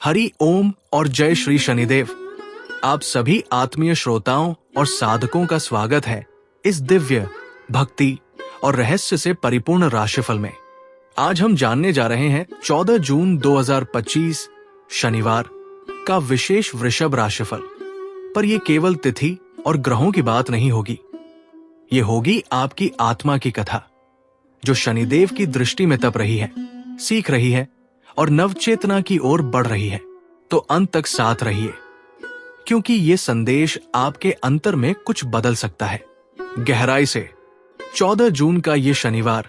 हरि ओम और जय श्री शनिदेव। आप सभी आत्मीय श्रोताओं और साधकों का स्वागत है इस दिव्य भक्ति और रहस्य से परिपूर्ण राशिफल में। आज हम जानने जा रहे हैं 14 जून 2025 शनिवार का विशेष वृषभ राशिफल। पर यह केवल तिथि और ग्रहों की बात नहीं होगी, ये होगी आपकी आत्मा की कथा, जो शनिदेव की दृष्टि में तप रही है, सीख रही है और नवचेतना की ओर बढ़ रही है। तो अंत तक साथ रहिए, क्योंकि ये संदेश आपके अंतर में कुछ बदल सकता है। गहराई से 14 जून का ये शनिवार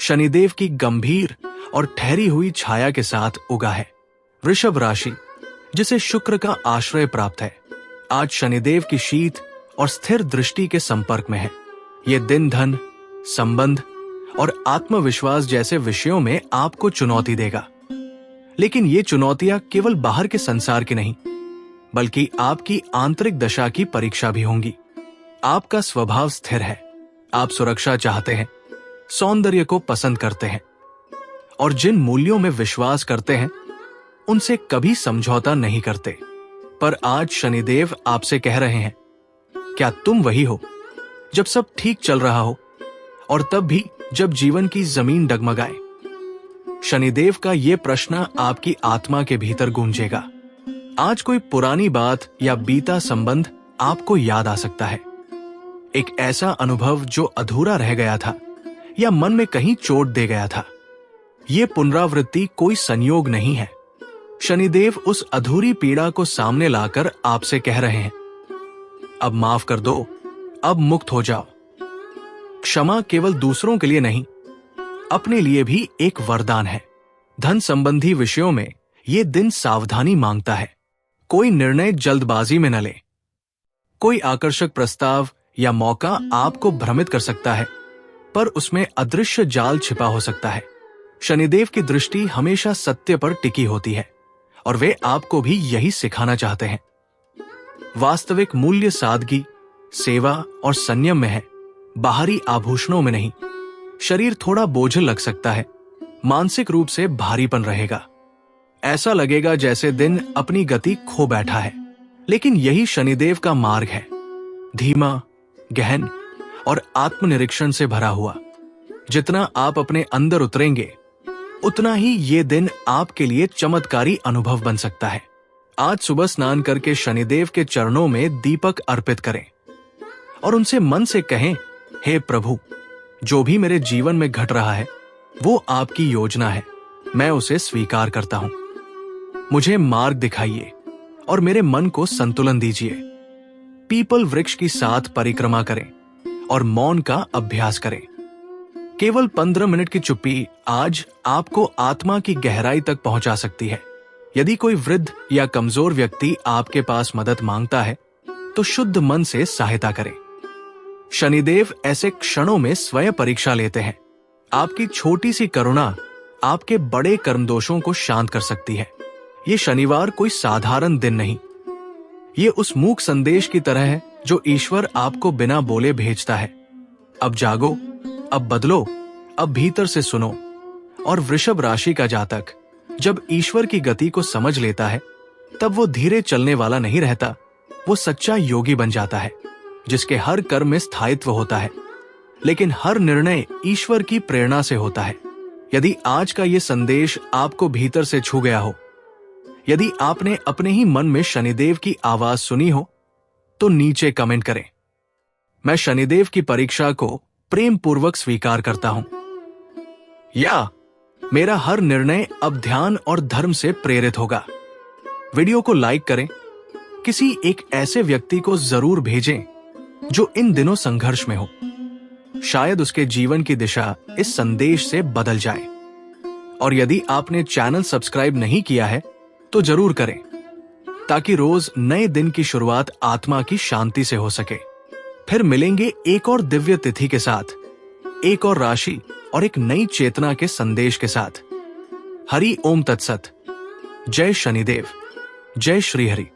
शनिदेव की गंभीर और ठहरी हुई छाया के साथ उगा है। वृषभ राशि, जिसे शुक्र का आश्रय प्राप्त है, आज शनिदेव की शीत और स्थिर दृष्टि के संपर्क में है। ये दिन धन, संबंध और आत्मविश्वास जैसे विषयों में आपको चुनौती देगा। लेकिन ये चुनौतियां केवल बाहर के संसार की नहीं, बल्कि आपकी आंतरिक दशा की परीक्षा भी होंगी। आपका स्वभाव स्थिर है, आप सुरक्षा चाहते हैं, सौंदर्य को पसंद करते हैं और जिन मूल्यों में विश्वास करते हैं उनसे कभी समझौता नहीं करते। पर आज शनिदेव आपसे कह रहे हैं, क्या तुम वही हो जब सब ठीक चल रहा हो और तब भी जब जीवन की जमीन डगमगाए? शनिदेव का यह प्रश्न आपकी आत्मा के भीतर गूंजेगा। आज कोई पुरानी बात या बीता संबंध आपको याद आ सकता है। एक ऐसा अनुभव जो अधूरा रह गया था या मन में कहीं चोट दे गया था। यह पुनरावृत्ति कोई संयोग नहीं है। शनिदेव उस अधूरी पीड़ा को सामने लाकर आपसे कह रहे हैं, अब माफ कर दो, अब मुक्त हो जाओ। क्षमा केवल दूसरों के लिए नहीं, अपने लिए भी एक वरदान है। धन संबंधी विषयों में यह दिन सावधानी मांगता है। कोई निर्णय जल्दबाजी में न ले। कोई आकर्षक प्रस्ताव या मौका आपको भ्रमित कर सकता है, पर उसमें अदृश्य जाल छिपा हो सकता है। शनिदेव की दृष्टि हमेशा सत्य पर टिकी होती है और वे आपको भी यही सिखाना चाहते हैं। वास्तविक मूल्य सादगी, सेवा और संयम में है, बाहरी आभूषणों में नहीं। शरीर थोड़ा बोझल लग सकता है, मानसिक रूप से भारीपन रहेगा। ऐसा लगेगा जैसे दिन अपनी गति खो बैठा है, लेकिन यही शनिदेव का मार्ग है, धीमा, गहन और आत्मनिरीक्षण से भरा हुआ। जितना आप अपने अंदर उतरेंगे, उतना ही ये दिन आपके लिए चमत्कारी अनुभव बन सकता है। आज सुबह स्नान करके शनिदेव के चरणों में दीपक अर्पित करें और उनसे मन से कहें, हे प्रभु, जो भी मेरे जीवन में घट रहा है वो आपकी योजना है, मैं उसे स्वीकार करता हूं। मुझे मार्ग दिखाइए और मेरे मन को संतुलन दीजिए। पीपल वृक्ष की साथ परिक्रमा करें और मौन का अभ्यास करें। केवल 15 मिनट की चुप्पी आज आपको आत्मा की गहराई तक पहुंचा सकती है। यदि कोई वृद्ध या कमजोर व्यक्ति आपके पास मदद मांगता है तो शुद्ध मन से सहायता करें। शनिदेव ऐसे क्षणों में स्वयं परीक्षा लेते हैं। आपकी छोटी सी करुणा आपके बड़े कर्मदोषों को शांत कर सकती है। ये शनिवार कोई साधारण दिन नहीं, ये उस मूक संदेश की तरह है जो ईश्वर आपको बिना बोले भेजता है। अब जागो, अब बदलो, अब भीतर से सुनो। और वृषभ राशि का जातक जब ईश्वर की गति को समझ लेता है, तब वो धीरे चलने वाला नहीं रहता, वो सच्चा योगी बन जाता है, जिसके हर कर्म में स्थायित्व होता है, लेकिन हर निर्णय ईश्वर की प्रेरणा से होता है। यदि आज का ये संदेश आपको भीतर से छू गया हो, यदि आपने अपने ही मन में शनिदेव की आवाज सुनी हो, तो नीचे कमेंट करें, मैं शनिदेव की परीक्षा को प्रेम पूर्वक स्वीकार करता हूं, या मेरा हर निर्णय अब ध्यान और धर्म से प्रेरित होगा। वीडियो को लाइक करें, किसी एक ऐसे व्यक्ति को जरूर भेजें जो इन दिनों संघर्ष में हो। शायद उसके जीवन की दिशा इस संदेश से बदल जाए। और यदि आपने चैनल सब्सक्राइब नहीं किया है तो जरूर करें, ताकि रोज नए दिन की शुरुआत आत्मा की शांति से हो सके। फिर मिलेंगे एक और दिव्य तिथि के साथ, एक और राशि और एक नई चेतना के संदेश के साथ। हरि ओम तत्सत। जय शनिदेव, जय श्री हरि।